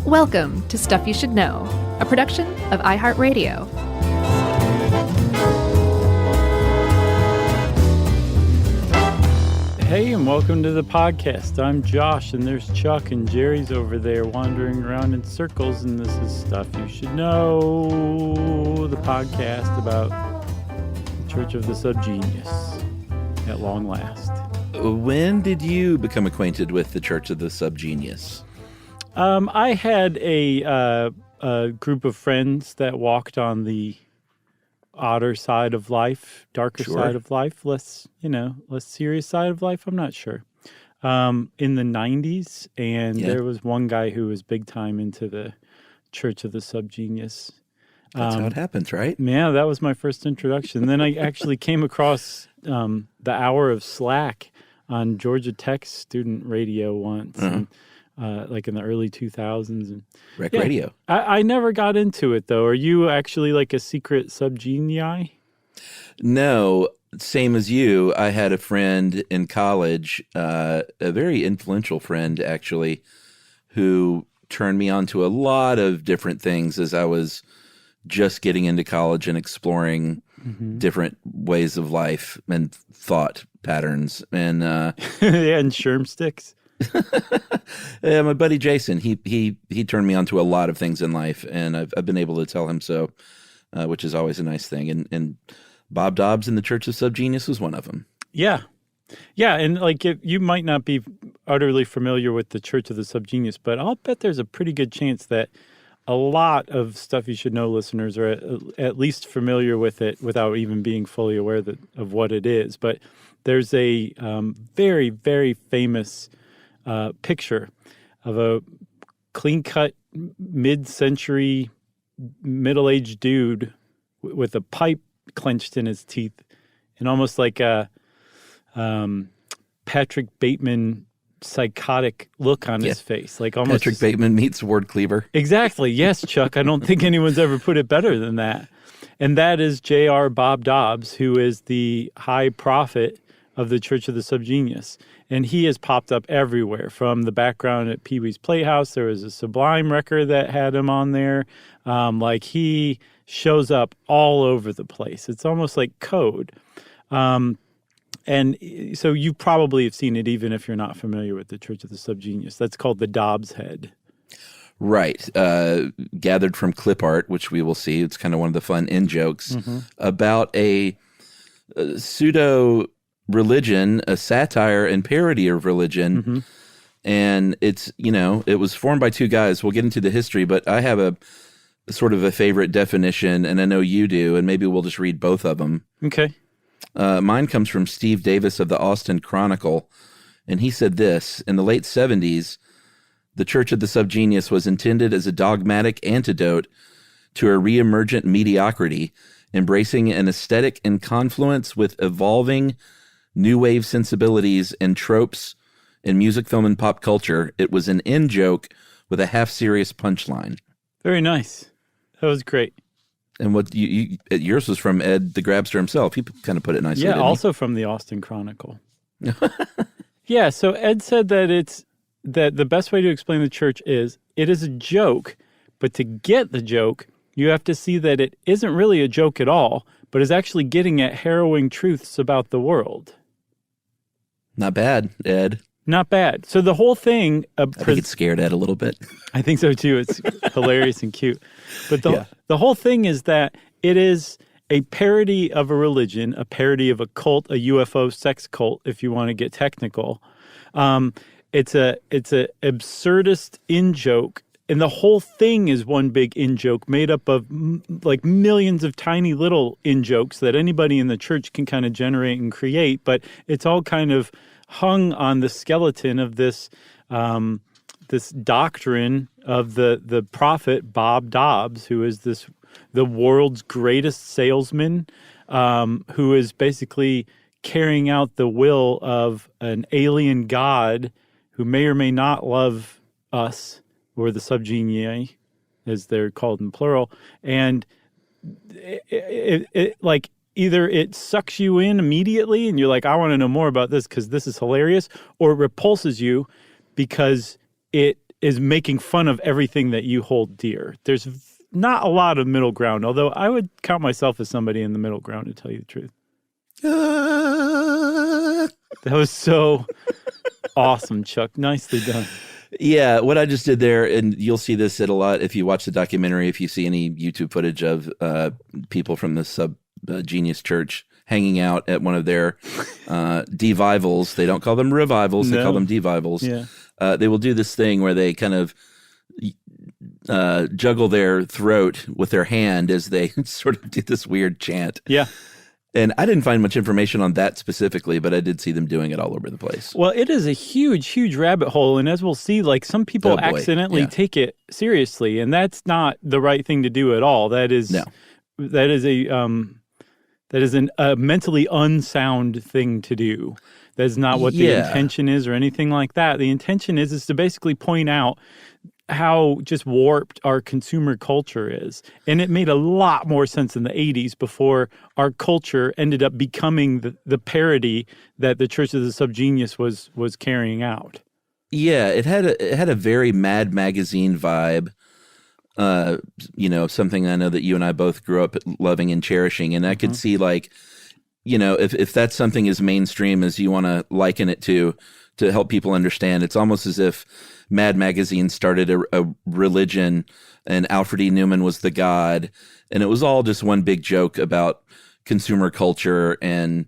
Welcome to Stuff You Should Know, a production of iHeartRadio. Hey, and welcome to the podcast. I'm Josh, and there's Chuck, and Jerry's over there wandering around in circles, and this is Stuff You Should Know, the podcast about the Church of the SubGenius at long last. When did you become acquainted with the Church of the SubGenius? I had a group of friends that walked on the odder side of life, darker side of life, less serious side of life. I'm not sure. In the 90s, and there was one guy who was big time into the Church of the SubGenius. That's how it happens, right? Yeah, that was my first introduction. Then I actually came across the Hour of Slack on Georgia Tech's student radio once. And, like in the early 2000s. And Rec radio. I never got into it, though. Are you actually like a secret subgenii? No, same as you. I had a friend in college, a very influential friend, actually, who turned me on to a lot of different things as I was just getting into college and exploring different ways of life and thought patterns. And and sherm sticks. Yeah, my buddy Jason, he turned me on to a lot of things in life, and I've been able to tell him so, which is always a nice thing. And Bob Dobbs in the Church of SubGenius was one of them. Yeah, and like you might not be utterly familiar with the Church of the SubGenius, but I'll bet there's a pretty good chance that a lot of Stuff You Should Know listeners are at least familiar with it without even being fully aware of what it is. But there's a very, very famous picture of a clean-cut, mid-century, middle-aged dude with a pipe clenched in his teeth, and almost like a Patrick Bateman psychotic look on his face, like almost Patrick Bateman meets Ward Cleaver. Exactly. Yes, Chuck. I don't think anyone's ever put it better than that. And that is J.R. Bob Dobbs, who is the high prophet of the Church of the SubGenius. And he has popped up everywhere, from the background at Pee Wee's Playhouse. There was a Sublime record that had him on there. Like, he shows up all over the place. It's almost like code. And so you probably have seen it, even if you're not familiar with the Church of the SubGenius. That's called the Dobbs head. Right. Gathered from clip art, which we will see. It's kind of one of the fun in-jokes about a pseudo religion, a satire and parody of religion. And it's, it was formed by two guys. We'll get into the history, but I have a sort of a favorite definition, and I know you do, and maybe we'll just read both of them. Okay. Mine comes from Steve Davis of the Austin Chronicle, and he said this: in the late 70s, the Church of the SubGenius was intended as a dogmatic antidote to a reemergent mediocrity, embracing an aesthetic in confluence with evolving new wave sensibilities and tropes in music, film, and pop culture. It was an in-joke with a half-serious punchline. Very nice. That was great. And what yours was from Ed the Grabster himself. He kind of put it nicely. Yeah, also from the Austin Chronicle. Yeah, so Ed said that that the best way to explain the church is it is a joke, but to get the joke, you have to see that it isn't really a joke at all, but is actually getting at harrowing truths about the world. Not bad, Ed. Not bad. So the whole thing... I think it scared Ed a little bit. I think so, too. It's hilarious and cute. But the whole thing is that it is a parody of a religion, a parody of a cult, a UFO sex cult, if you want to get technical. It's a absurdist in-joke, and the whole thing is one big in-joke made up of like millions of tiny little in-jokes that anybody in the church can kind of generate and create, but it's all kind of hung on the skeleton of this this doctrine of the prophet Bob Dobbs, who is the world's greatest salesman, who is basically carrying out the will of an alien god who may or may not love us, or the subgenii, as they're called in plural, and it like either it sucks you in immediately and you're like, I want to know more about this because this is hilarious, or it repulses you because it is making fun of everything that you hold dear. There's not a lot of middle ground, although I would count myself as somebody in the middle ground, to tell you the truth. That was so awesome, Chuck. Nicely done. Yeah, what I just did there, and you'll see this at a lot if you watch the documentary, if you see any YouTube footage of people from the SubGenius church hanging out at one of their devivals. They don't call them revivals, they call them devivals. Yeah. They will do this thing where they kind of juggle their throat with their hand as they sort of do this weird chant. Yeah. And I didn't find much information on that specifically, but I did see them doing it all over the place. Well, it is a huge, huge rabbit hole. And as we'll see, like some people accidentally take it seriously, and that's not the right thing to do at all. That is a mentally unsound thing to do. That's not what the intention is or anything like that. The intention is to basically point out how just warped our consumer culture is. And it made a lot more sense in the 80s before our culture ended up becoming the parody that the Church of the SubGenius was carrying out. Yeah, it had a very Mad Magazine vibe. Something I know that you and I both grew up loving and cherishing. And I could see, like, if that's something as mainstream as you want to liken it to help people understand, it's almost as if Mad Magazine started a religion and Alfred E. Newman was the god, and it was all just one big joke about consumer culture. And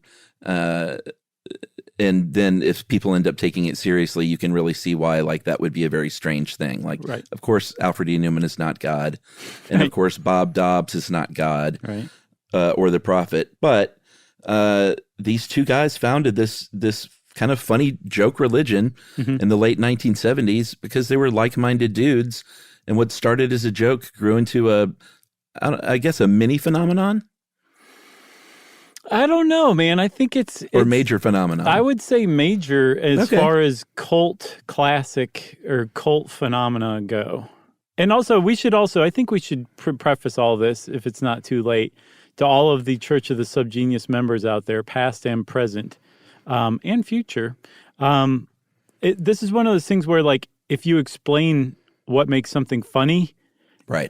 then if people end up taking it seriously, you can really see why, like, that would be a very strange thing. Like, Of course, Alfred E. Newman is not God. And of course, Bob Dobbs is not God, or the prophet. But these two guys founded this kind of funny joke religion in the late 1970s because they were like-minded dudes. And what started as a joke grew into a mini phenomenon. I don't know, man. I think it's major phenomenon. I would say major as far as cult classic or cult phenomena go. And also, I think we should preface all this, if it's not too late, to all of the Church of the SubGenius members out there, past and present, and future. This is one of those things where, like, if you explain what makes something funny,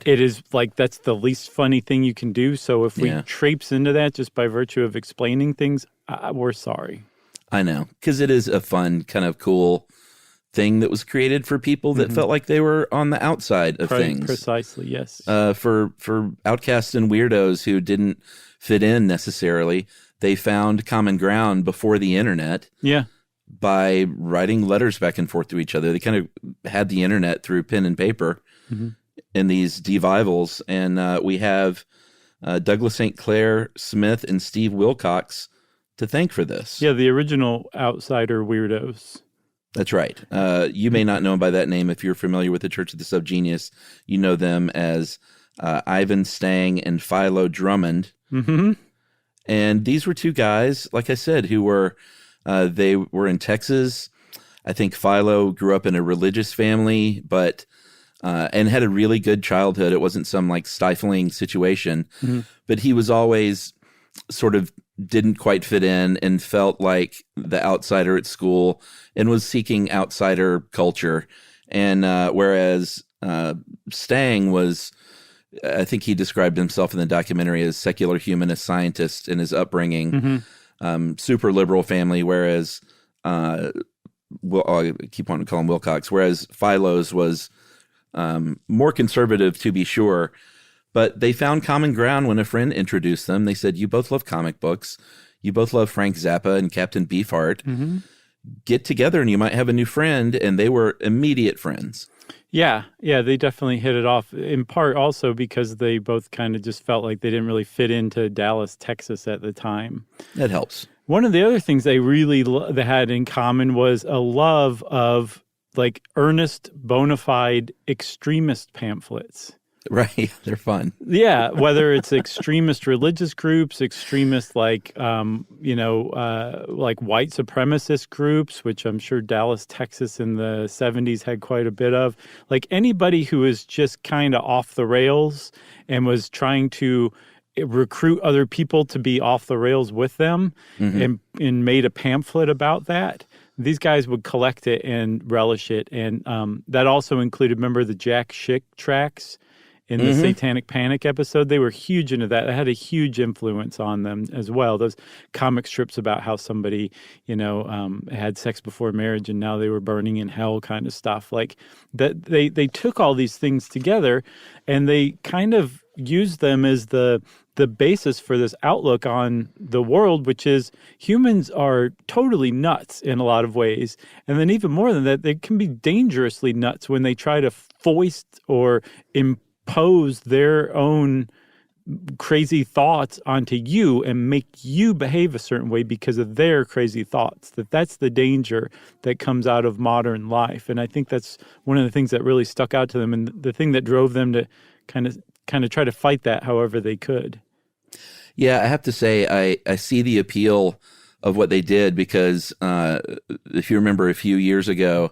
it is like that's the least funny thing you can do. So if we traipse into that just by virtue of explaining things, we're sorry. I know, because it is a fun, kind of cool thing that was created for people that felt like they were on the outside of things. Precisely, yes. For outcasts and weirdos who didn't fit in necessarily, they found common ground before the internet. Yeah. By writing letters back and forth to each other. They kind of had the internet through pen and paper in these devivals. And we have Douglas St. Clair Smith and Steve Wilcox to thank for this. Yeah, the original outsider weirdos. That's right. You may not know them by that name if you're familiar with the Church of the SubGenius. You know them as Ivan Stang and Philo Drummond. Mm-hmm. And these were two guys, like I said, who were they were in Texas. I think Philo grew up in a religious family, but and had a really good childhood. It wasn't some like stifling situation, but he was always sort of didn't quite fit in and felt like the outsider at school and was seeking outsider culture. And whereas Stang was, I think he described himself in the documentary as secular humanist scientist in his upbringing, super liberal family, whereas I keep wanting to call him Wilcox, whereas Philo's was more conservative, to be sure. But they found common ground when a friend introduced them. They said, you both love comic books. You both love Frank Zappa and Captain Beefheart. Get together and you might have a new friend. And they were immediate friends. Yeah, they definitely hit it off, in part also because they both kind of just felt like they didn't really fit into Dallas, Texas at the time. That helps. One of the other things they really they had in common was a love of like earnest, bona fide extremist pamphlets. Right, they're fun. Yeah, whether it's extremist religious groups, extremist like white supremacist groups, which I'm sure Dallas, Texas in the 70s had quite a bit of. Like anybody who was just kind of off the rails and was trying to recruit other people to be off the rails with them and made a pamphlet about that. these guys would collect it and relish it. And that also included, remember the Jack Schick tracks in the Satanic Panic episode? They were huge into that. It had a huge influence on them as well. Those comic strips about how somebody, had sex before marriage and now they were burning in hell kind of stuff. Like that, they took all these things together and they kind of used them as the basis for this outlook on the world, which is humans are totally nuts in a lot of ways. And then even more than that, they can be dangerously nuts when they try to foist or impose their own crazy thoughts onto you and make you behave a certain way because of their crazy thoughts. That's the danger that comes out of modern life. And I think that's one of the things that really stuck out to them and the thing that drove them to kind of try to fight that however they could. Yeah, I have to say I see the appeal of what they did because if you remember a few years ago,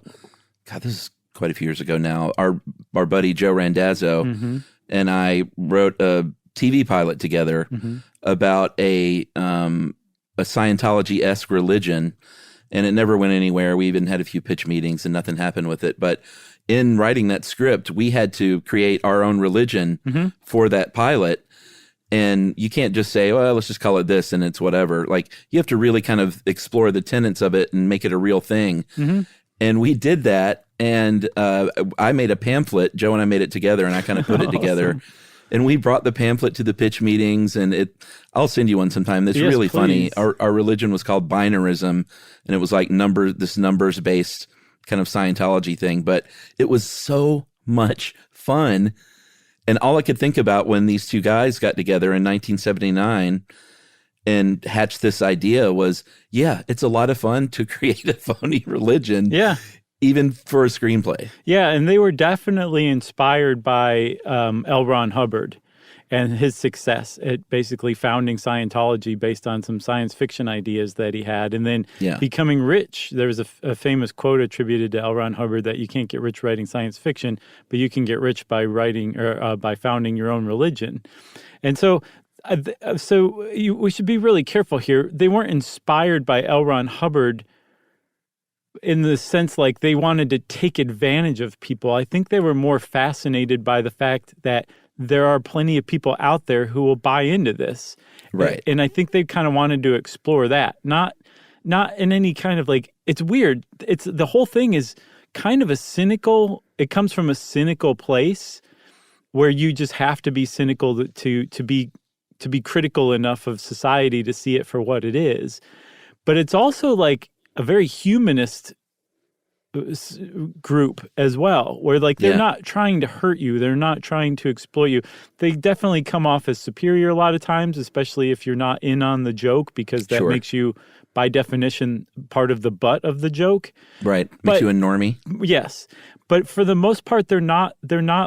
God, this is quite a few years ago now, our buddy Joe Randazzo and I wrote a TV pilot together about a Scientology-esque religion, and it never went anywhere. We even had a few pitch meetings and nothing happened with it. But in writing that script, we had to create our own religion for that pilot. And you can't just say, well, let's just call it this and it's whatever. Like, you have to really kind of explore the tenets of it and make it a real thing. And we did that. And I made a pamphlet. Joe and I made it together, and I kind of put it together. And we brought the pamphlet to the pitch meetings, and I'll send you one sometime. It's really funny. Our religion was called binarism, and it was like this numbers-based kind of Scientology thing. But it was so much fun. And all I could think about when these two guys got together in 1979 and hatched this idea was, yeah, it's a lot of fun to create a phony religion. Yeah. Even for a screenplay. Yeah, and they were definitely inspired by L. Ron Hubbard and his success at basically founding Scientology based on some science fiction ideas that he had, and then becoming rich. There was a famous quote attributed to L. Ron Hubbard that you can't get rich writing science fiction, but you can get rich by writing or by founding your own religion. And so we should be really careful here. They weren't inspired by L. Ron Hubbard in the sense like they wanted to take advantage of people. I think they were more fascinated by the fact that there are plenty of people out there who will buy into this. Right. And I think they kind of wanted to explore that. Not in any kind of like, it's weird. The whole thing is kind of it comes from a cynical place where you just have to be cynical to be critical enough of society to see it for what it is. But it's also like a very humanist group as well, where like they're not trying to hurt you, they're not trying to exploit you. They definitely come off as superior a lot of times, especially if you're not in on the joke, because that makes you, by definition, part of the butt of the joke. Right, makes you a normie. Yes, but for the most part, they're not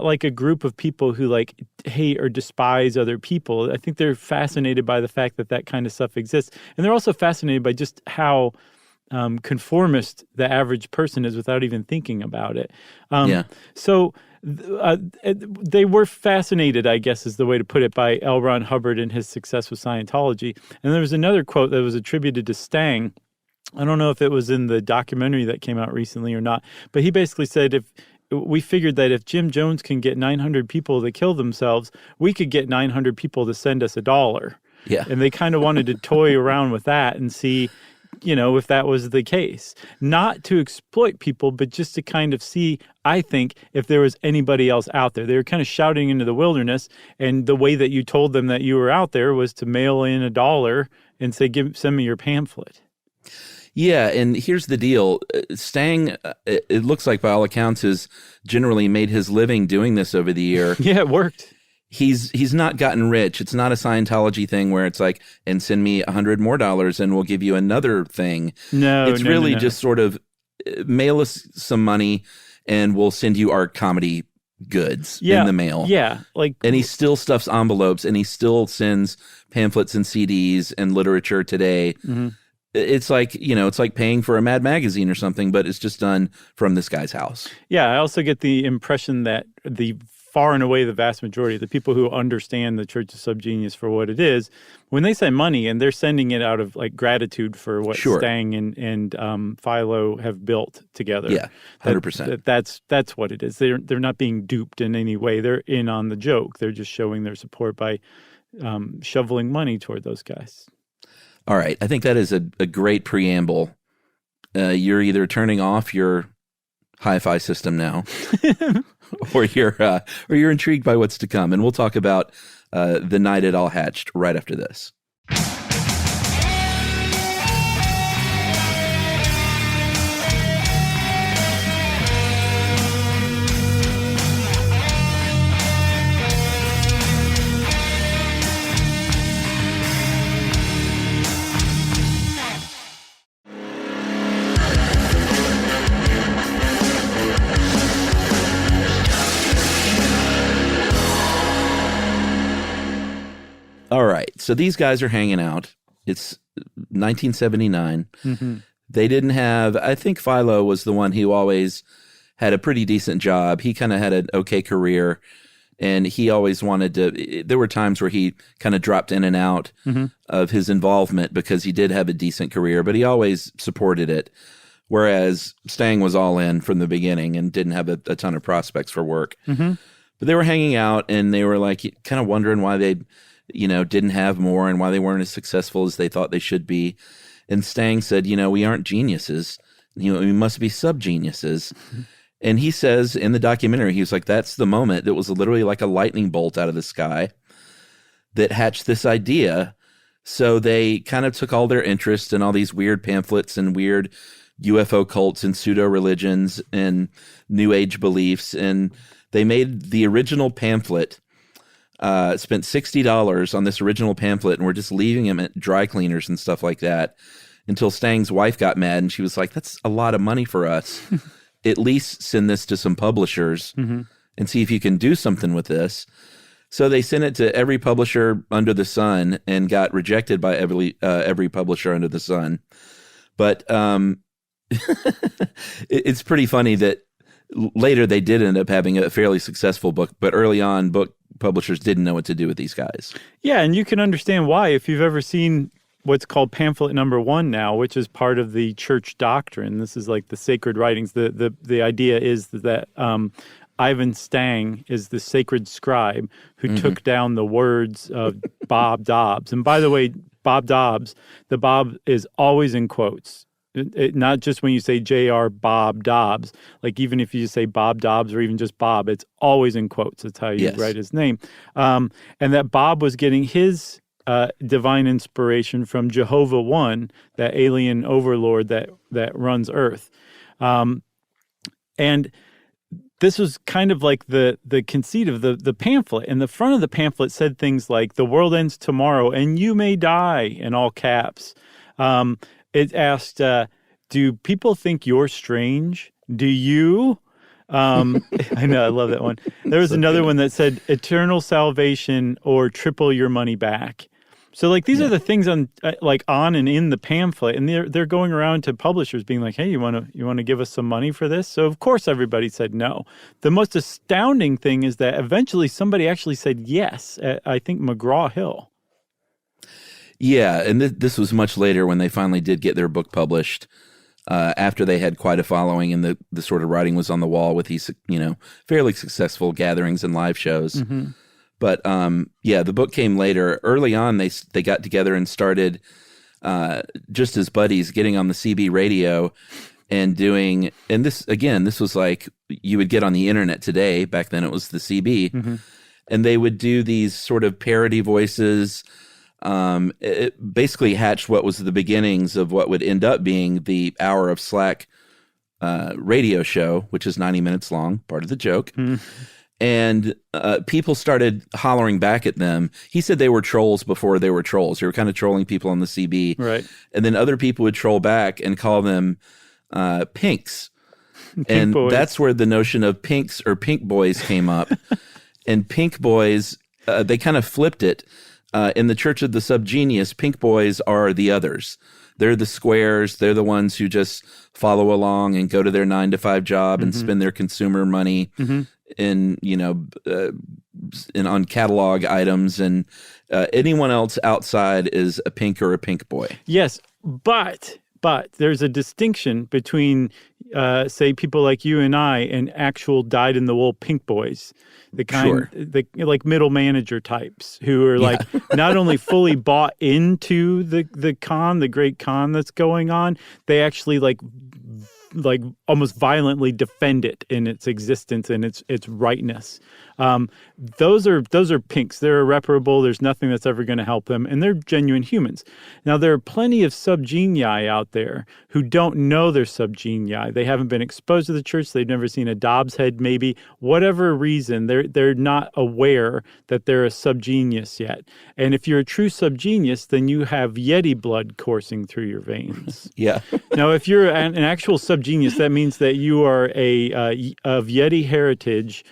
like a group of people who like hate or despise other people. I think they're fascinated by the fact that kind of stuff exists, and they're also fascinated by just how conformist the average person is without even thinking about it. So they were fascinated, I guess is the way to put it, by L. Ron Hubbard and his success with Scientology. And there was another quote that was attributed to Stang. I don't know if it was in the documentary that came out recently or not, but he basically said, we figured that if Jim Jones can get 900 people to kill themselves, we could get 900 people to send us $1. Yeah. And they kind of wanted to toy around with that and see, if that was the case. Not to exploit people, but just to kind of see, I think, if there was anybody else out there. They were kind of shouting into the wilderness, and the way that you told them that you were out there was to mail in $1 and say, send me your pamphlet. Yeah, and here's the deal. Stang, it looks like by all accounts, has generally made his living doing this over the year. Yeah, it worked. He's not gotten rich. It's not a Scientology thing where it's like, and send me $100 more and we'll give you another thing. No, it's really just sort of mail us some money and we'll send you our comedy goods in the mail. Yeah, and he still stuffs envelopes and he still sends pamphlets and CDs and literature today. Mm-hmm. It's like, it's like paying for a Mad magazine or something, but it's just done from this guy's house. Yeah, I also get the impression that the far and away the vast majority, the people who understand the Church of SubGenius for what it is, when they send money and they're sending it out of like gratitude for what Stang and Philo have built together. Yeah, 100%. That's what it is. They're not being duped in any way. They're in on the joke. They're just showing their support by shoveling money toward those guys. All right. I think that is a great preamble. You're either turning off your hi-fi system now or you're intrigued by what's to come. And we'll talk about the night it all hatched right after this. All right. So these guys are hanging out. It's 1979. Mm-hmm. They didn't have, I think Philo was the one who always had a pretty decent job. He kind of had an okay career, and he always wanted to, there were times where he kind of dropped in and out of his involvement because he did have a decent career, but he always supported it. Whereas Stang was all in from the beginning and didn't have a ton of prospects for work. Mm-hmm. But they were hanging out, and they were like kind of wondering why they didn't have more and why they weren't as successful as they thought they should be. And Stang said, we aren't geniuses. We must be sub-geniuses. Mm-hmm. And he says in the documentary, he was like, that's the moment that was literally like a lightning bolt out of the sky that hatched this idea. So they kind of took all their interest in all these weird pamphlets and weird UFO cults and pseudo-religions and New Age beliefs. And they made the original pamphlet, spent $60 on this original pamphlet, and we're just leaving him at dry cleaners and stuff like that until Stang's wife got mad, and she was like, that's a lot of money for us. At least send this to some publishers and see if you can do something with this. So they sent it to every publisher under the sun and got rejected by every publisher under the sun. But it's pretty funny that later they did end up having a fairly successful book, but early on book publishers didn't know what to do with these guys. Yeah, and you can understand why if you've ever seen what's called pamphlet number 1 now, which is part of the church doctrine. This is like the sacred writings. The idea is that Ivan Stang is the sacred scribe who took down the words of Bob Dobbs. And by the way, Bob Dobbs, the Bob is always in quotes. Not just when you say J.R. Bob Dobbs, like even if you just say Bob Dobbs or even just Bob, it's always in quotes. That's how you write his name. And that Bob was getting his divine inspiration from Jehovah One, that alien overlord that runs Earth. And this was kind of like the conceit of the pamphlet. And the front of the pamphlet said things like, the world ends tomorrow and you may die, in all caps. It asked, do people think you're strange? Do you? I know, I love that one. There was another one that said eternal salvation or triple your money back. So like these are the things on and in the pamphlet, and they're going around to publishers being like, hey, you want to give us some money for this? So of course everybody said no. The most astounding thing is that eventually somebody actually said yes at, I think, McGraw-Hill. Yeah, and this was much later when they finally did get their book published, after they had quite a following and the sort of writing was on the wall with these, fairly successful gatherings and live shows. Mm-hmm. But the book came later. Early on, they got together and started just as buddies, getting on the CB radio and doing. And this was like you would get on the internet today. Back then, it was the CB, and they would do these sort of parody voices. It basically hatched what was the beginnings of what would end up being the Hour of Slack radio show, which is 90 minutes long, part of the joke. And people started hollering back at them. He said they were trolls before they were trolls. They were kind of trolling people on the CB. Right. And then other people would troll back and call them pinks. And boys. That's where the notion of pinks or pink boys came up. And pink boys, they kind of flipped it. In the Church of the SubGenius, pink boys are the others. They're the squares. They're the ones who just follow along and go to their 9-to-5 job and spend their consumer money in on catalog items, and anyone else outside is a pink or a pink boy. Yes, but there's a distinction between, say, people like you and I and actual dyed-in-the-wool pink boys, the kind, like middle manager types who are like not only fully bought into the great con that's going on, they actually like almost violently defend it in its existence and its rightness. Those are pinks. They're irreparable. There's nothing that's ever going to help them, and they're genuine humans. Now, there are plenty of subgenii out there who don't know they're subgenii. They haven't been exposed to the church. They've never seen a Dobbs head, maybe. Whatever reason, they're not aware that they're a subgenius yet. And if you're a true subgenius, then you have Yeti blood coursing through your veins. Yeah. Now, if you're an actual subgenius, that means that you are of Yeti heritage,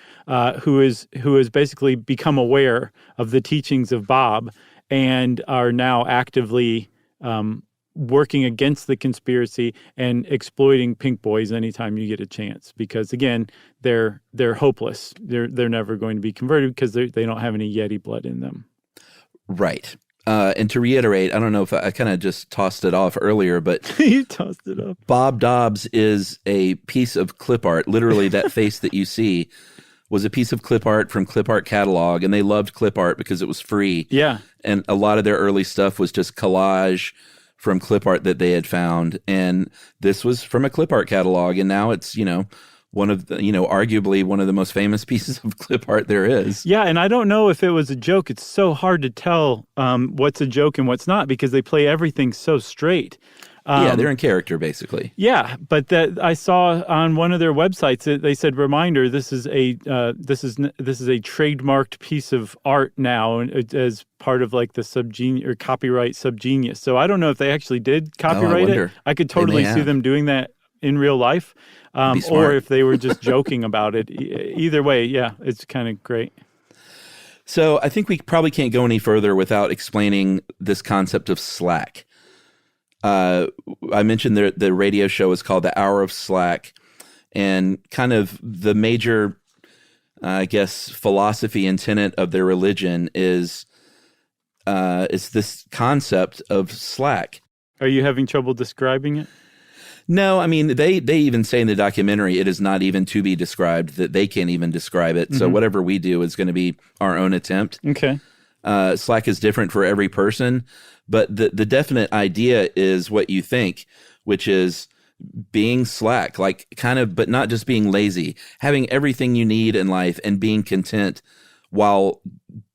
who has basically become aware of the teachings of Bob and are now actively working against the conspiracy and exploiting pink boys anytime you get a chance. Because again, they're hopeless. They're never going to be converted because they don't have any Yeti blood in them. Right. And to reiterate, I don't know if I kind of just tossed it off earlier, but you tossed it off. Bob Dobbs is a piece of clip art. Literally, that face that you see was a piece of clip art from Clip Art Catalog, and they loved clip art because it was free. Yeah. And a lot of their early stuff was just collage from clip art that they had found. And this was from a Clip Art Catalog, and now it's, one of the, arguably one of the most famous pieces of clip art there is. Yeah, and I don't know if it was a joke. It's so hard to tell what's a joke and what's not because they play everything so straight. Yeah, they're in character, basically. Yeah, but that I saw on one of their websites, they said, "Reminder: this is a trademarked piece of art now, and as part of like the SubGenius or copyright SubGenius." So I don't know if they actually did copyright it. I could totally see them doing that in real life, or if they were just joking about it. Either way, yeah, it's kind of great. So I think we probably can't go any further without explaining this concept of Slack. I mentioned the radio show is called The Hour of Slack, and kind of the major, philosophy and tenet of their religion is this concept of slack. Are you having trouble describing it? No, I mean, they even say in the documentary it is not even to be described, that they can't even describe it. Mm-hmm. So whatever we do is going to be our own attempt. Okay. Slack is different for every person, but the definite idea is what you think, which is being slack, like kind of, but not just being lazy, having everything you need in life and being content while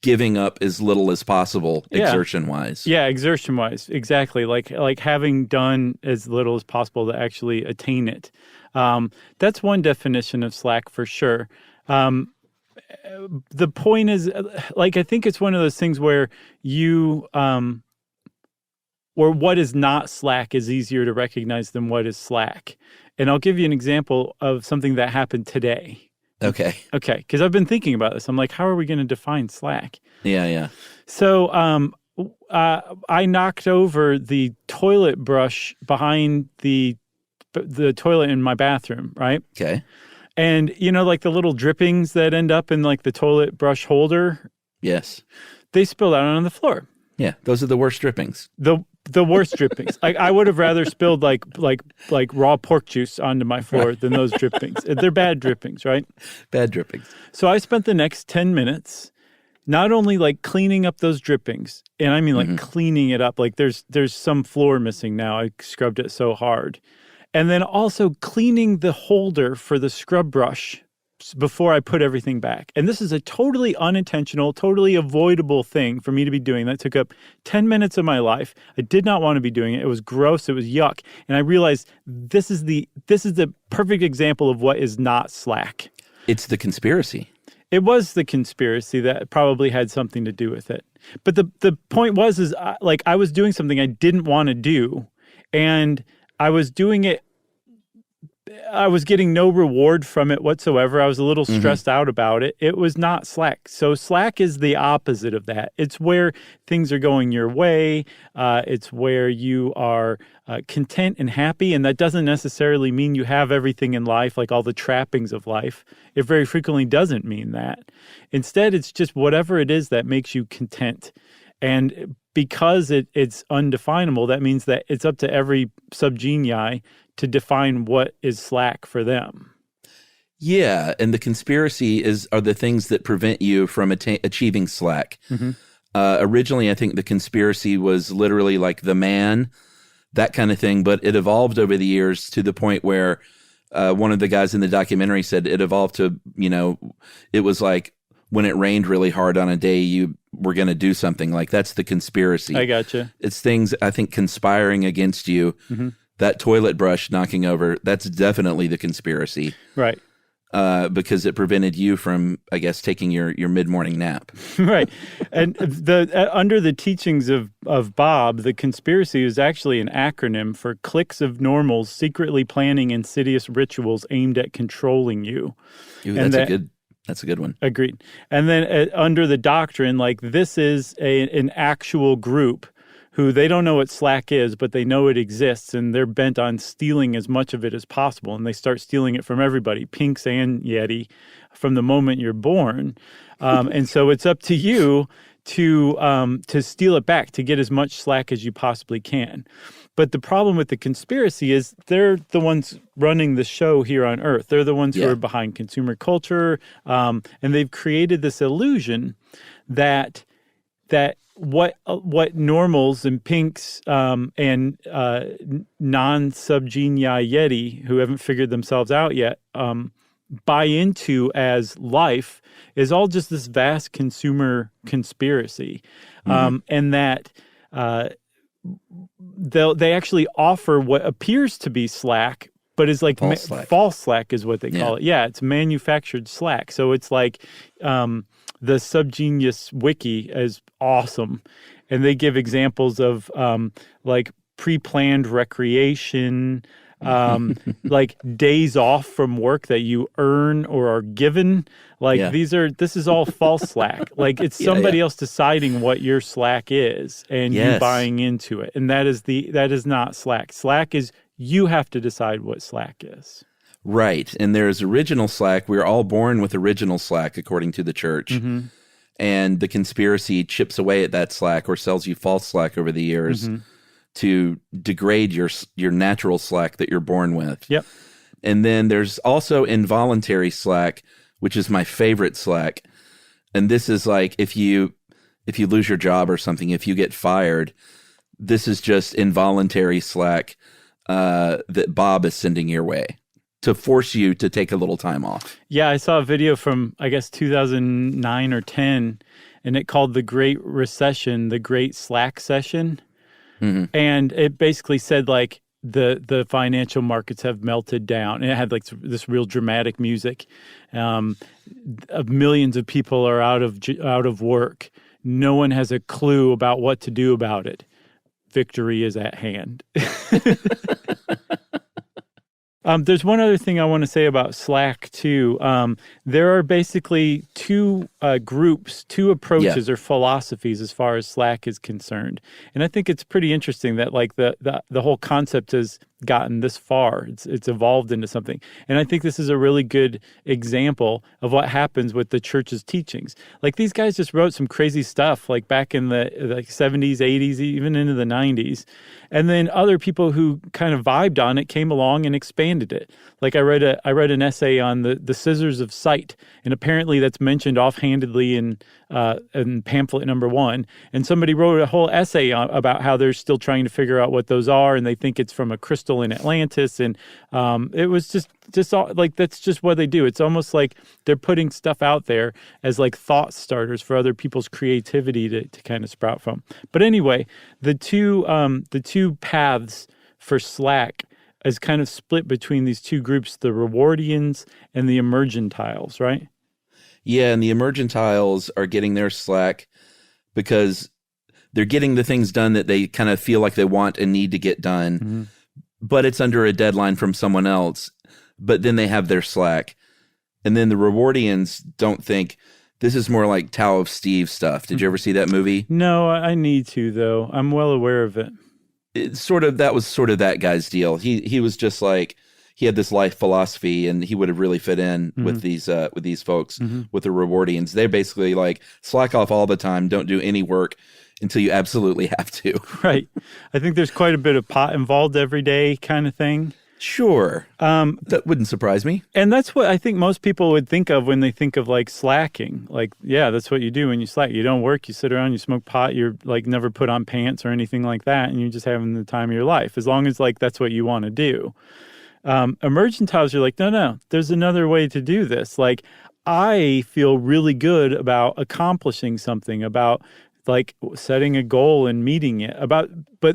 giving up as little as possible, exertion-wise. Yeah, exertion-wise, exactly. Like having done as little as possible to actually attain it. That's one definition of slack for sure. The point is, I think it's one of those things where you, or what is not slack is easier to recognize than what is slack. And I'll give you an example of something that happened today. Okay. Because I've been thinking about this. I'm like, how are we going to define slack? Yeah. So I knocked over the toilet brush behind the toilet in my bathroom, right? Okay. And, like the little drippings that end up in like the toilet brush holder? Yes. They spilled out on the floor. Yeah, those are the worst drippings. The worst drippings. I would have rather spilled like raw pork juice onto my floor than those drippings. They're bad drippings, right? Bad drippings. So I spent the next 10 minutes not only like cleaning up those drippings, and I mean like cleaning it up. Like there's some floor missing now. I scrubbed it so hard. And then also cleaning the holder for the scrub brush before I put everything back. And this is a totally unintentional, totally avoidable thing for me to be doing. That took up 10 minutes of my life. I did not want to be doing it. It was gross. It was yuck. And I realized this is the perfect example of what is not slack. It's the conspiracy. It was the conspiracy that probably had something to do with it. But the point was I was doing something I didn't want to do, and I was doing it I was getting no reward from it whatsoever. I was a little stressed out about it. It was not Slack. So Slack is the opposite of that. It's where things are going your way. It's where you are content and happy. And that doesn't necessarily mean you have everything in life, like all the trappings of life. It very frequently doesn't mean that. Instead, it's just whatever it is that makes you content. And because it's undefinable, that means that it's up to every subgenii to define what is Slack for them. Yeah, and the conspiracy are the things that prevent you from achieving Slack. Originally, I think the conspiracy was literally like the man, that kind of thing, but it evolved over the years to the point where one of the guys in the documentary said it evolved to, it was like when it rained really hard on a day, you were going to do something. Like, that's the conspiracy. I gotcha. It's things, I think, conspiring against you. That toilet brush knocking over, that's definitely the conspiracy. Right. Because it prevented you from, I guess, taking your mid-morning nap. Right. And under the teachings of Bob, the conspiracy is actually an acronym for cliques of normals secretly planning insidious rituals aimed at controlling you. Ooh, that's a good one. Agreed. And then under the doctrine, like, this is an actual group who they don't know what Slack is, but they know it exists, and they're bent on stealing as much of it as possible. And they start stealing it from everybody, Pinks and Yeti, from the moment you're born. And so it's up to you to steal it back, to get as much Slack as you possibly can. But the problem with the conspiracy is they're the ones running the show here on Earth. They're the ones who are behind consumer culture, and they've created this illusion that what normals and pinks and non-subgenii Yeti who haven't figured themselves out yet buy into as life is all just this vast consumer conspiracy, and that they actually offer what appears to be Slack, but is like false Slack is what they call it. Yeah, it's manufactured Slack. So it's like the SubGenius wiki is awesome, and they give examples of like pre-planned recreation, like days off from work that you earn or are given. Like this is all false Slack. Like, it's somebody else deciding what your Slack is and you buying into it. And that is not Slack. Slack is, you have to decide what Slack is. Right. And there's original Slack. We're all born with original Slack, according to the church. And the conspiracy chips away at that Slack or sells you false Slack over the years to degrade your natural Slack that you're born with. Yep. And then there's also involuntary Slack, which is my favorite Slack. And this is like if you lose your job or something, if you get fired, this is just involuntary Slack that Bob is sending your way to force you to take a little time off. Yeah, I saw a video from, I guess, 2009 or 10, and it called The Great Recession, The Great Slack Session. And it basically said, like, the financial markets have melted down. And it had, like, this real dramatic music. Millions of people are out of work. No one has a clue about what to do about it. Victory is at hand. There's one other thing I want to say about Slack, too. There are basically two groups, two approaches or philosophies as far as Slack is concerned. And I think it's pretty interesting that, like, the whole concept has gotten this far. It's evolved into something. And I think this is a really good example of what happens with the church's teachings. Like, these guys just wrote some crazy stuff, like, back in the 70s, 80s, even into the 90s. And then other people who kind of vibed on it came along and expanded it. Like, I read an essay on the scissors of sight, and apparently that's mentioned offhandedly in pamphlet number 1. And somebody wrote a whole essay about how they're still trying to figure out what those are, and they think it's from a crystal in Atlantis. And it was just all, like, that's just what they do. It's almost like they're putting stuff out there as, like, thought starters for other people's creativity to kind of sprout from. But anyway, the two paths for Slack is kind of split between these two groups, the Rewardians and the Emergentiles, right? Yeah, and the Emergentiles are getting their Slack because they're getting the things done that they kind of feel like they want and need to get done, but it's under a deadline from someone else. but then they have their slack. And then the Rewardians don't think this is more like Tao of Steve stuff. Did you ever see that movie? No, I need to, though. I'm well aware of it. That was sort of that guy's deal. He was just like, he had this life philosophy, and he would have really fit in with these folks, with the Rewardians. They're basically like, slack off all the time, don't do any work until you absolutely have to. Right. I think there's quite a bit of pot involved every day kind of thing. Sure. That wouldn't surprise me. And that's what I think most people would think of when they think of like slacking. Like, yeah, that's what you do when you slack. You don't work, you sit around, you smoke pot, you're like never put on pants or anything like that, and you're just having the time of your life, as long as like that's what you want to do. Emergentiles are like, no, there's another way to do this. Like, I feel really good about accomplishing something, about like setting a goal and meeting it, but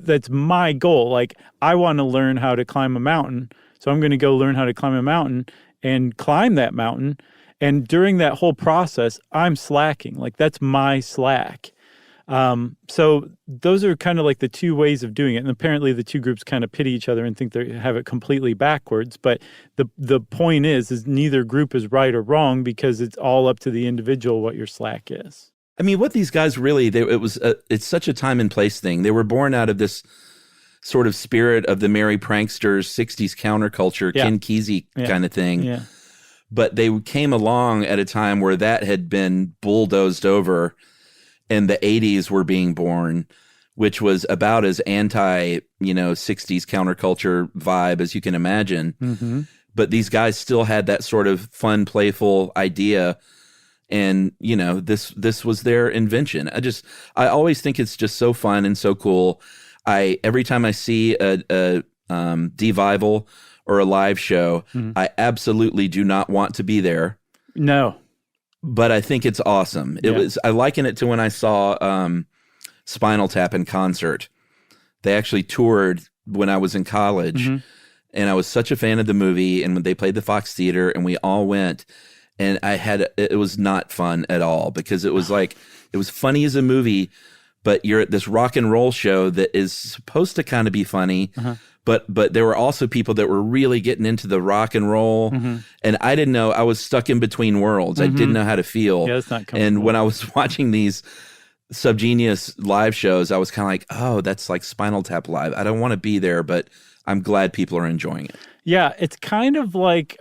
that's my goal. Like, I want to learn how to climb a mountain. So I'm going to go learn how to climb a mountain and climb that mountain. And during that whole process, I'm slacking. Like, that's my slack. So those are kind of like the two ways of doing it. And apparently the two groups kind of pity each other and think they have it completely backwards. But the point is neither group is right or wrong, because it's all up to the individual what your slack is. I mean, what these guys really, it's such a time and place thing. They were born out of this sort of spirit of the merry pranksters, 60s counterculture, Ken Kesey kind of thing. Yeah. But they came along at a time where that had been bulldozed over, and the 80s were being born, which was about as anti, 60s counterculture vibe as you can imagine. Mm-hmm. But these guys still had that sort of fun, playful idea. And, this was their invention. I always think it's just so fun and so cool. Every time I see a devival or a live show, I absolutely do not want to be there. No. But I think it's awesome. I liken it to when I saw Spinal Tap in concert. They actually toured when I was in college, and I was such a fan of the movie, and when they played the Fox Theater, and we all went. And it was not fun at all, because it was like, it was funny as a movie, but you're at this rock and roll show that is supposed to kind of be funny, but there were also people that were really getting into the rock and roll, and I didn't know, I was stuck in between worlds. I didn't know how to feel. Yeah, that's not comfortable. And when I was watching these SubGenius live shows, I was kind of like, oh, that's like Spinal Tap live. I don't want to be there, but I'm glad people are enjoying it. Yeah, it's kind of like...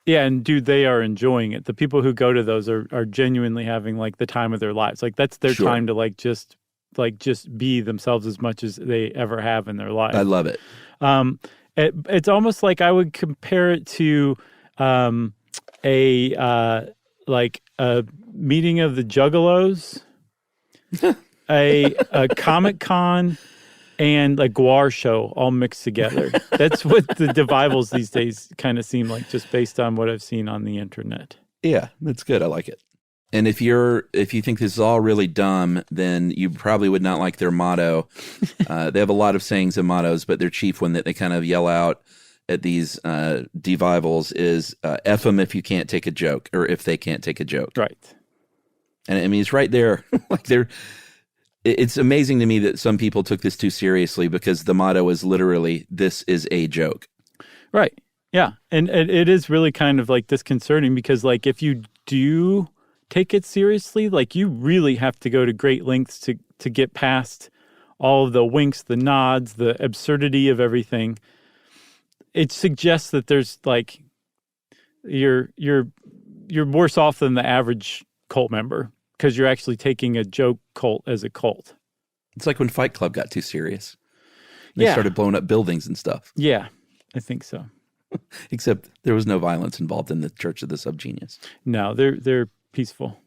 Yeah, and dude, they are enjoying it. The people who go to those are genuinely having like the time of their lives. Like, that's their time to just be themselves as much as they ever have in their life. I love it. It's almost like I would compare it to a meeting of the Juggalos, a Comic-Con, and a Guar show all mixed together. That's what the devivals these days kind of seem like, just based on what I've seen on the internet. Yeah, that's good. I like it. And if you think this is all really dumb, then you probably would not like their motto. They have a lot of sayings and mottos, but their chief one that they kind of yell out at these devivals is F them if you can't take a joke, or if they can't take a joke. Right. And I mean, it's right there. It's amazing to me that some people took this too seriously, because the motto is literally, this is a joke. Right. Yeah. And it is really kind of like disconcerting, because like, if you do take it seriously, like, you really have to go to great lengths to get past all of the winks, the nods, the absurdity of everything. It suggests that there's like, you're worse off than the average cult member, because you're actually taking a joke cult as a cult. It's like when Fight Club got too serious. They started blowing up buildings and stuff. Yeah, I think so. Except there was no violence involved in the Church of the SubGenius. No, they're peaceful.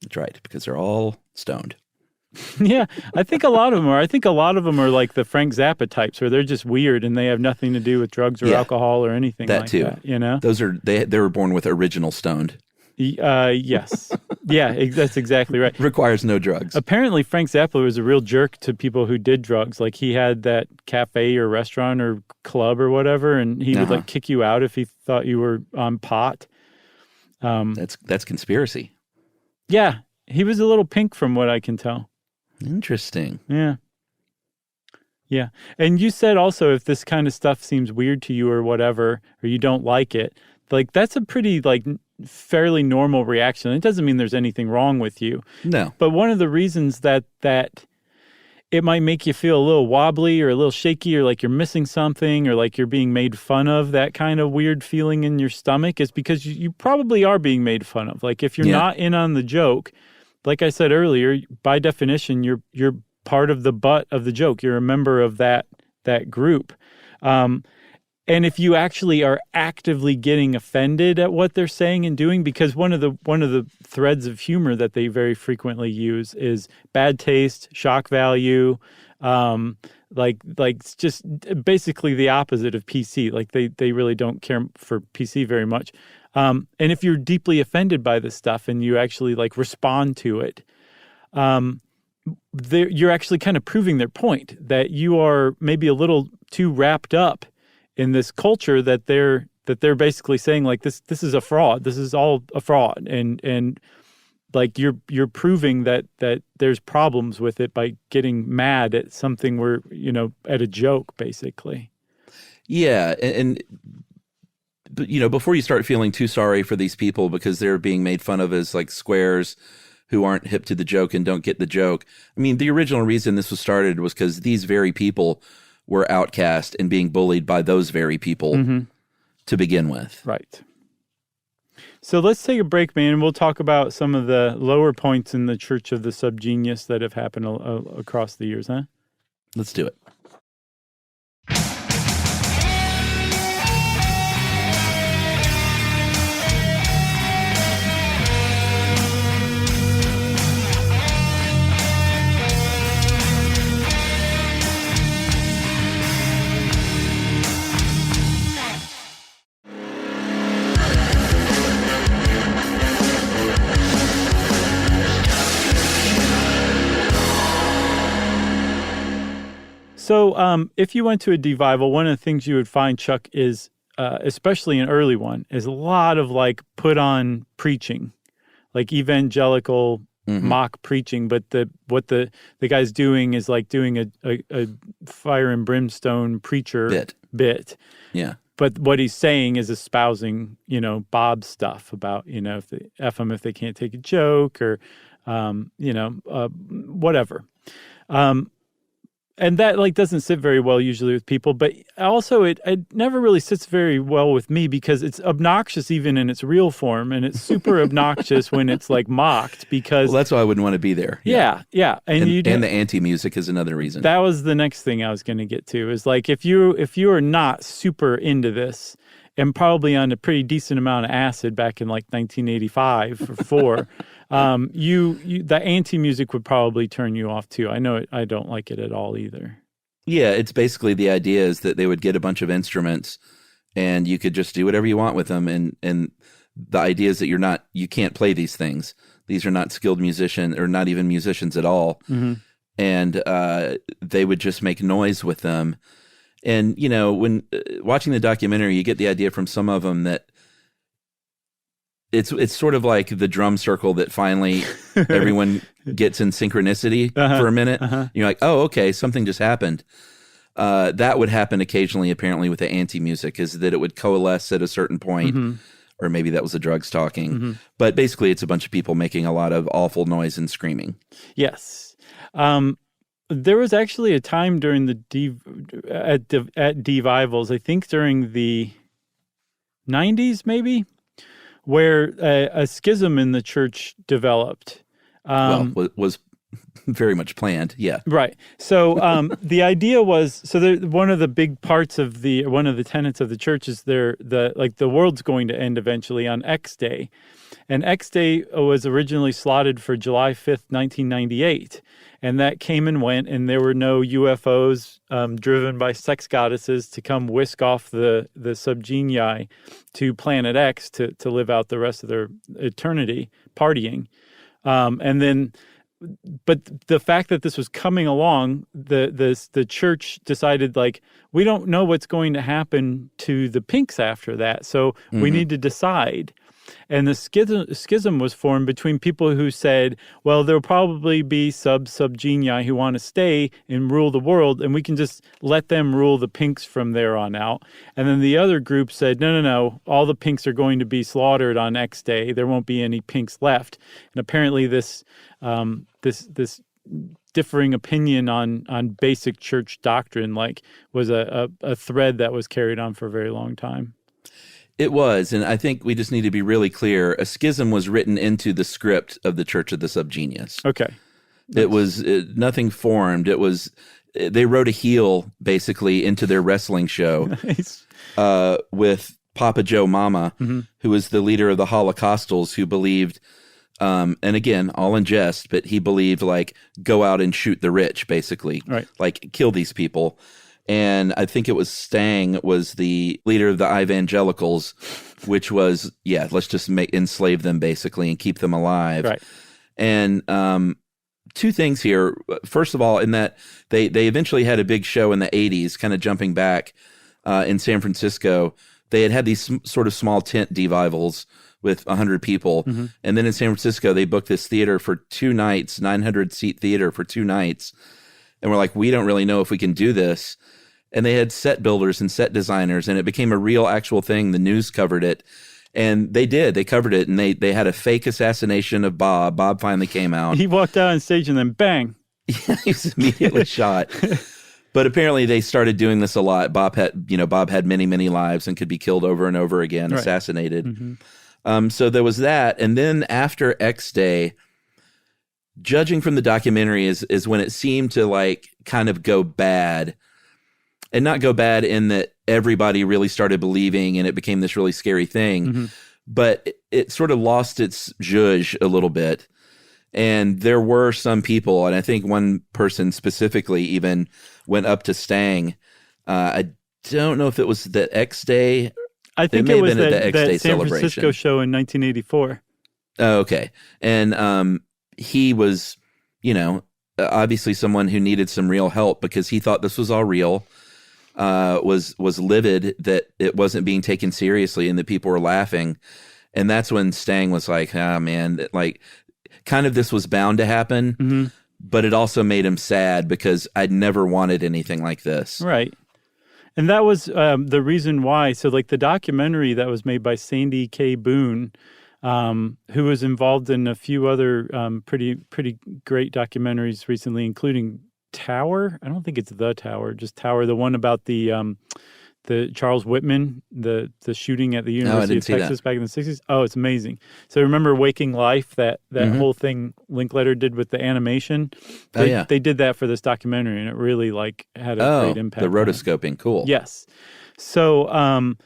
That's right, because they're all stoned. Yeah, I think a lot of them are. I think a lot of them are like the Frank Zappa types, where they're just weird and they have nothing to do with drugs or alcohol or anything like that. You know, those are they were born with original stoned. Yes. Yeah, that's exactly right. Requires no drugs. Apparently, Frank Zappa was a real jerk to people who did drugs. Like, he had that cafe or restaurant or club or whatever, and he would like kick you out if he thought you were on pot. That's conspiracy. Yeah, he was a little pink from what I can tell. Interesting. Yeah. Yeah. And you said also if this kind of stuff seems weird to you or whatever, or you don't like it, like that's a pretty like fairly normal reaction. It doesn't mean there's anything wrong with you. No. But one of the reasons that it might make you feel a little wobbly or a little shaky or like you're missing something or like you're being made fun of, that kind of weird feeling in your stomach, is because you probably are being made fun of. Like if you're not in on the joke, like I said earlier, by definition, you're part of the butt of the joke. You're a member of that group. And if you actually are actively getting offended at what they're saying and doing, because one of the threads of humor that they very frequently use is bad taste, shock value, like just basically the opposite of PC. Like they really don't care for PC very much. And if you're deeply offended by this stuff and you actually like respond to it, you're actually kind of proving their point that you are maybe a little too wrapped up in this culture that they're basically saying like this is a fraud. This is all a fraud, and like you're proving that there's problems with it by getting mad at something where at a joke basically. Yeah, and before you start feeling too sorry for these people because they're being made fun of as like squares who aren't hip to the joke and don't get the joke. I mean, the original reason this was started was because these very people were outcast and being bullied by those very people to begin with. Right. So let's take a break, man, and we'll talk about some of the lower points in the Church of the SubGenius that have happened across the years, huh? Let's do it. So if you went to a devival, one of the things you would find, Chuck, is, especially an early one, is a lot of like put on preaching, like evangelical mock preaching. But what the guy's doing is like doing a fire and brimstone preacher bit. Yeah. But what he's saying is espousing, Bob's stuff about, if they F them if they can't take a joke or, whatever. And that like doesn't sit very well usually with people, but also it never really sits very well with me because it's obnoxious even in its real form, and it's super obnoxious when it's like mocked because that's why I wouldn't want to be there. Yeah. And the anti-music is another reason. That was the next thing I was going to get to is like if you are not super into this and probably on a pretty decent amount of acid back in like 1985 or 4. The anti-music would probably turn you off too. I know I don't like it at all either. Yeah, it's basically the idea is that they would get a bunch of instruments and you could just do whatever you want with them. And the idea is that you can't play these things. These are not skilled musicians or not even musicians at all. Mm-hmm. And they would just make noise with them. And, when watching the documentary, you get the idea from some of them that it's sort of like the drum circle that finally everyone gets in synchronicity for a minute. You're like, oh, okay, something just happened. That would happen occasionally, apparently, with the anti-music, is that it would coalesce at a certain point, or maybe that was the drugs talking. But basically, it's a bunch of people making a lot of awful noise and screaming. Yes. There was actually a time during at Devivals, I think during the 90s maybe, where a schism in the church developed. Was very much planned, yeah. Right. So the idea was, one of the big parts of one of the tenets of the church is the world's going to end eventually on X Day. And X Day was originally slotted for July 5th, 1998. And that came and went, and there were no UFOs driven by sex goddesses to come whisk off the SubGenii to Planet X to live out the rest of their eternity partying. But the fact that this was coming along, the church decided, like, we don't know what's going to happen to the Pinks after that, so we need to decide. And the schism was formed between people who said, well, there'll probably be SubGenii who want to stay and rule the world, and we can just let them rule the pinks from there on out. And then the other group said, no, all the pinks are going to be slaughtered on X day. There won't be any pinks left. And apparently this differing opinion on basic church doctrine was a thread that was carried on for a very long time. It was, and I think we just need to be really clear. A schism was written into the script of the Church of the SubGenius. Okay. It was nothing formed. It was they wrote a heel basically into their wrestling show. Nice. With Papa Joe Mama, who was the leader of the Holocaustals, who believed, and again, all in jest, but he believed go out and shoot the rich, basically, right. Kill these people. And I think it was Stang was the leader of the evangelicals, which was, let's just enslave them basically and keep them alive. Right. And two things here. First of all, in that they eventually had a big show in the 80s, kind of jumping back in San Francisco. They had these sort of small tent devivals with 100 people. Mm-hmm. And then in San Francisco, they booked this theater for 2 nights, 900-seat theater for 2 nights. And we're like, we don't really know if we can do this. And they had set builders and set designers, and it became a real actual thing. The news covered it. And they did. They covered it, and they had a fake assassination of Bob. Bob finally came out. He walked out on stage, and then bang. Yeah, he was immediately shot. But apparently they started doing this a lot. Bob had many, many lives and could be killed over and over again, right. Assassinated. Mm-hmm. So there was that. And then after X Day, judging from the documentary is when it seemed to kind of go bad. And not go bad in that everybody really started believing and it became this really scary thing. Mm-hmm. But it sort of lost its zhuzh a little bit. And there were some people, and I think one person specifically even went up to Stang. I don't know if it was the X Day. I think it was that San Francisco show in 1984. Oh, okay. And he was, obviously someone who needed some real help because he thought this was all real. Was livid that it wasn't being taken seriously and that people were laughing. And that's when Stang was like, man, kind of this was bound to happen, mm-hmm. but it also made him sad because I'd never wanted anything like this. Right. And that was the reason why. So the documentary that was made by Sandy K. Boone, who was involved in a few other pretty great documentaries recently, including Tower. I don't think it's The Tower, just Tower. The one about the Charles Whitman, the shooting at the University of Texas back in the 60s. Oh, it's amazing. So remember Waking Life, that mm-hmm. whole thing Linkletter did with the animation? They did that for this documentary, and it really had a great impact. The rotoscoping, cool. Yes. So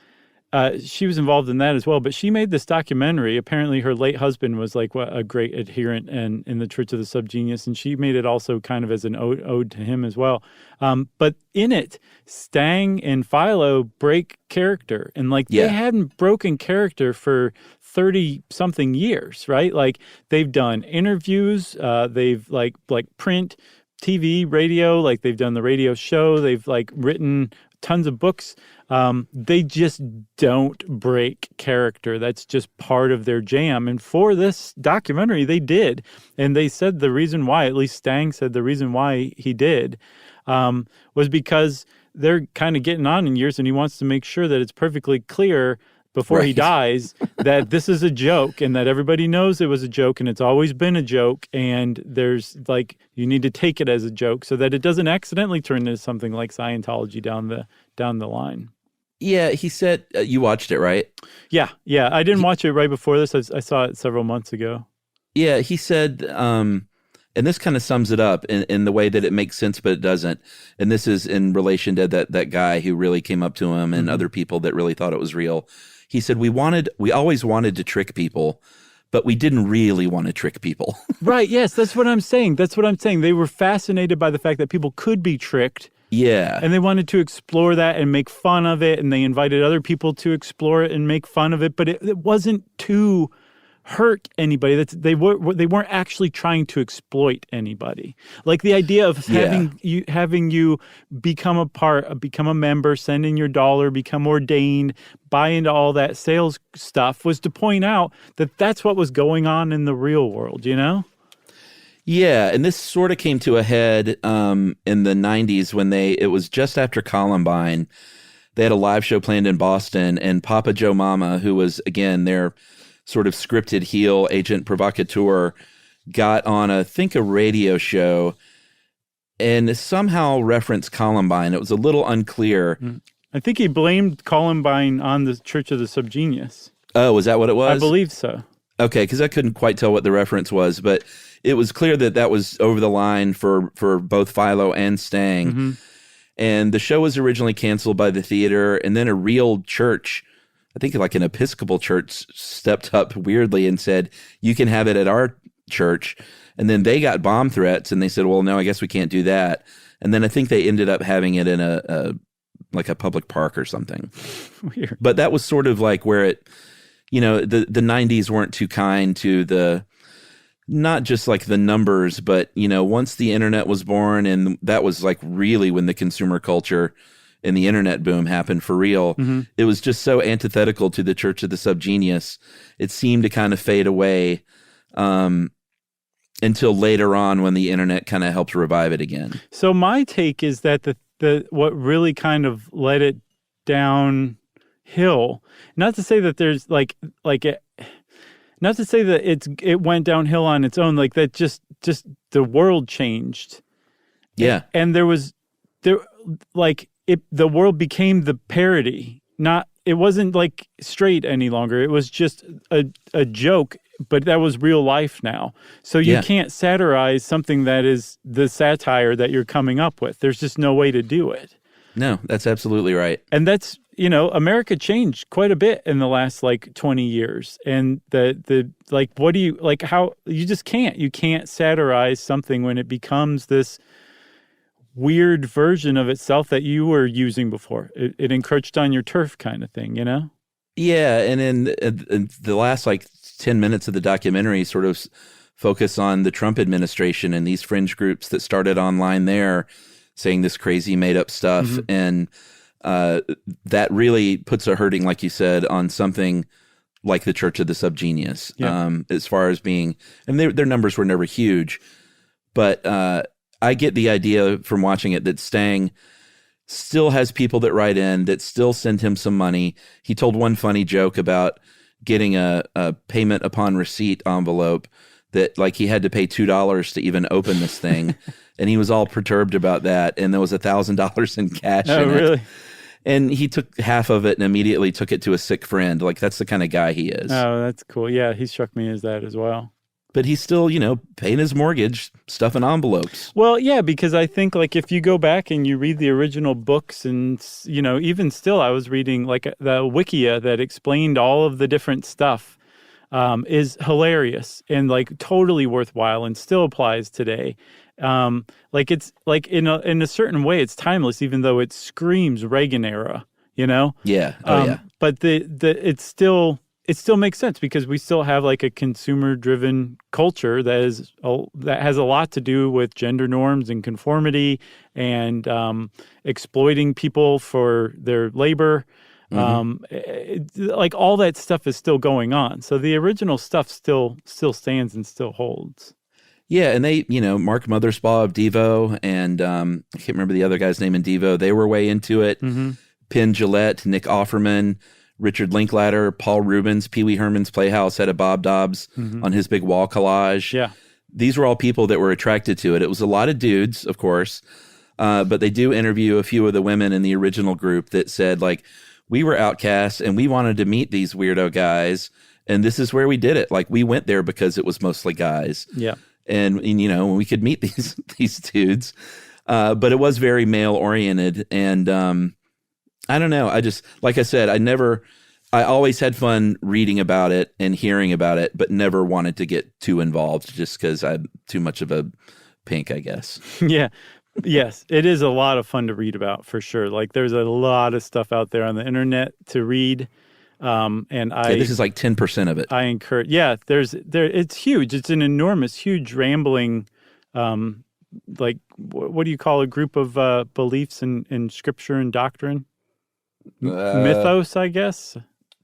she was involved in that as well, but she made this documentary. Apparently her late husband was a great adherent in the Church of the SubGenius, and she made it also kind of as an ode to him as well. But in it, Stang and Philo break character, and they hadn't broken character for 30-something years, right? They've done interviews, they've print, TV, radio, they've done the radio show, they've written tons of books. They just don't break character. That's just part of their jam. And for this documentary, they did. And they said the reason why, at least Stang said the reason why he did, was because they're kind of getting on in years and he wants to make sure that it's perfectly clear before he dies that this is a joke and that everybody knows it was a joke and it's always been a joke. And there's you need to take it as a joke so that it doesn't accidentally turn into something like Scientology down the line. Yeah, he said, you watched it, right? Yeah. I didn't watch it right before this. I saw it several months ago. Yeah, he said, and this kind of sums it up in the way that it makes sense, but it doesn't. And this is in relation to that guy who really came up to him and mm-hmm. other people that really thought it was real. He said, we always wanted to trick people, but we didn't really want to trick people. Right, yes, that's what I'm saying. They were fascinated by the fact that people could be tricked. Yeah. And they wanted to explore that and make fun of it, and they invited other people to explore it and make fun of it, but it wasn't too hurt anybody. They weren't actually trying to exploit anybody. Like the idea of having you become a member, send in your dollar, become ordained, buy into all that sales stuff was to point out that that's what was going on in the real world, you know? Yeah, and this sort of came to a head in the 90s when it was just after Columbine. They had a live show planned in Boston, and Papa Joe Mama, who was, again, their sort of scripted heel agent provocateur, got on a radio show and somehow referenced Columbine. It was a little unclear. I think he blamed Columbine on the Church of the SubGenius. Oh, was that what it was? I believe so. Okay, because I couldn't quite tell what the reference was, but it was clear that was over the line for both Philo and Stang. Mm-hmm. And the show was originally canceled by the theater, and then a real church, I think like an Episcopal church, stepped up weirdly and said, you can have it at our church. And then they got bomb threats, and they said, well, no, I guess we can't do that. And then I think they ended up having it in a public park or something. Weird. But that was sort of like where the 90s weren't too kind to not just like the numbers, but, once the internet was born, and that was like really when the consumer culture and the internet boom happened for real, it was just so antithetical to the Church of the SubGenius. It seemed to kind of fade away until later on when the internet kind of helped revive it again. So my take is that what really kind of let it downhill, not to say that there's not to say that it went downhill on its own, like that just the world changed. Yeah. And the world became the parody. It wasn't like straight any longer. It was just a joke, but that was real life now. So you can't satirize something that is the satire that you're coming up with. There's just no way to do it. No, that's absolutely right. And that's, America changed quite a bit in the last 20 years. And how you just can't satirize something when it becomes this weird version of itself that you were using before. It encroached on your turf kind of thing, Yeah. And in the last 10 minutes of the documentary sort of focus on the Trump administration and these fringe groups that started online there saying this crazy made up stuff. Mm-hmm. And that really puts a hurting, like you said, on something like the Church of the SubGenius, as far as being, and their numbers were never huge, but I get the idea from watching it that Stang still has people that write in that still send him some money. He told one funny joke about getting a payment upon receipt envelope that he had to pay $2 to even open this thing. And he was all perturbed about that. And there was $1,000 in cash in it. Really? And he took half of it and immediately took it to a sick friend. That's the kind of guy he is. Oh, that's cool. Yeah, he struck me as that as well. But he's still, paying his mortgage, stuffing envelopes. Well, yeah, because I think if you go back and you read the original books and, even still I was reading the Wikia that explained all of the different stuff is hilarious and totally worthwhile and still applies today. It's in a certain way it's timeless, even though it screams Reagan era, Yeah. Oh, yeah. But it still makes sense because we still have a consumer driven culture that has a lot to do with gender norms and conformity and exploiting people for their labor. Mm-hmm. All that stuff is still going on. So the original stuff still stands and still holds. Yeah, and they, Mark Mothersbaugh of Devo, and I can't remember the other guy's name in Devo. They were way into it. Mm-hmm. Penn Jillette, Nick Offerman, Richard Linklater, Paul Rubens, Pee Wee Herman's Playhouse had a Bob Dobbs on his big wall collage. Yeah. These were all people that were attracted to it. It was a lot of dudes, of course, but they do interview a few of the women in the original group that said, we were outcasts and we wanted to meet these weirdo guys, and this is where we did it. We went there because it was mostly guys. Yeah. And we could meet these dudes, but it was very male oriented. And I don't know. I just, like I said, I always had fun reading about it and hearing about it, but never wanted to get too involved just because I'm too much of a pink, I guess. Yeah. Yes. It is a lot of fun to read about for sure. There's a lot of stuff out there on the internet to read. And this is like 10% of it. I encourage. Yeah, it's huge. It's an enormous, huge, rambling, like what do you call a group of beliefs in scripture and doctrine? Mythos, I guess.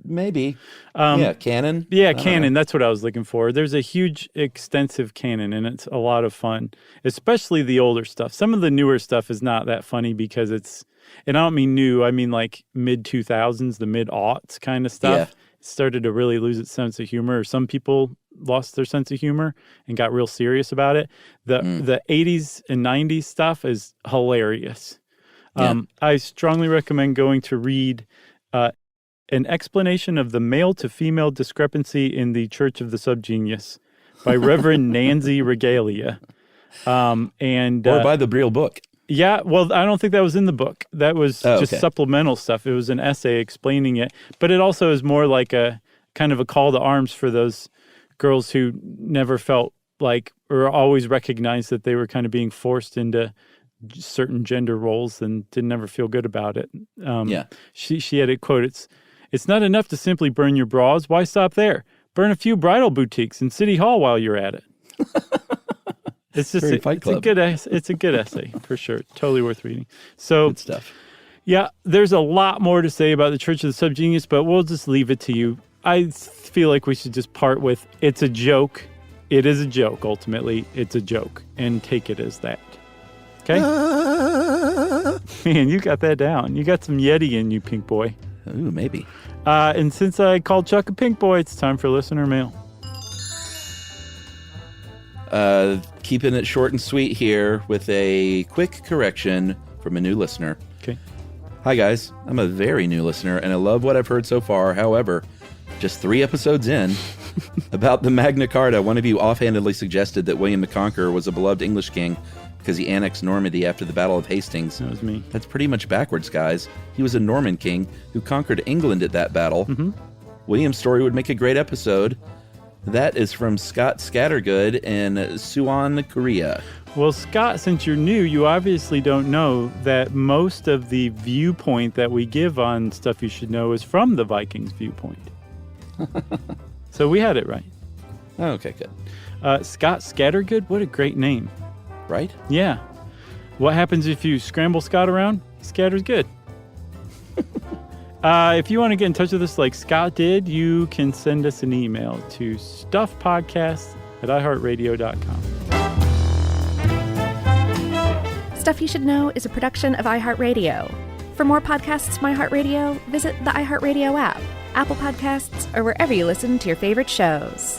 Maybe. Canon. Yeah, canon. That's what I was looking for. There's a huge, extensive canon, and it's a lot of fun, especially the older stuff. Some of the newer stuff is not that funny because it's, and I don't mean new, I mean like mid-2000s, the mid-aughts kind of stuff. Yeah. It started to really lose its sense of humor, or some people lost their sense of humor and got real serious about it. The 80s and 90s stuff is hilarious. I strongly recommend going to read An Explanation of the Male-to-Female Discrepancy in the Church of the SubGenius by Reverend Nancy Regalia. Or by the real book. Yeah, well, I don't think that was in the book. That was just supplemental stuff. It was an essay explaining it. But it also is more like a kind of a call to arms for those girls who never felt like, or always recognized that they were kind of being forced into certain gender roles and didn't ever feel good about it. She had a quote, it's not enough to simply burn your bras. Why stop there? Burn a few bridal boutiques in City Hall while you're at it. It's just it's a good essay for sure. Totally worth reading. So good stuff. Yeah, there's a lot more to say about the Church of the SubGenius, but we'll just leave it to you. I feel like we should just part with it's a joke. It is a joke. Ultimately, it's a joke, and take it as that. Okay? Man, you got that down. You got some Yeti in you, Pink Boy. Ooh, maybe. And since I called Chuck a Pink Boy, it's time for listener mail. Keeping it short and sweet here with a quick correction from a new listener. Okay. Hi, guys. I'm a very new listener, and I love what I've heard so far. However, just 3 episodes in, about the Magna Carta, one of you offhandedly suggested that William the Conqueror was a beloved English king because he annexed Normandy after the Battle of Hastings. That was me. That's pretty much backwards, guys. He was a Norman king who conquered England at that battle. Mm-hmm. William's story would make a great episode. That is from Scott Scattergood in Suwon, Korea. Well, Scott, since you're new, you obviously don't know that most of the viewpoint that we give on Stuff You Should Know is from the Vikings' viewpoint. So we had it right. Okay, good. Scott Scattergood, what a great name. Right? Yeah. What happens if you scramble Scott around? He scatters good. If you want to get in touch with us like Scott did, you can send us an email to stuffpodcast@iheartradio.com. Stuff You Should Know is a production of iHeartRadio. For more podcasts from iHeartRadio, visit the iHeartRadio app, Apple Podcasts, or wherever you listen to your favorite shows.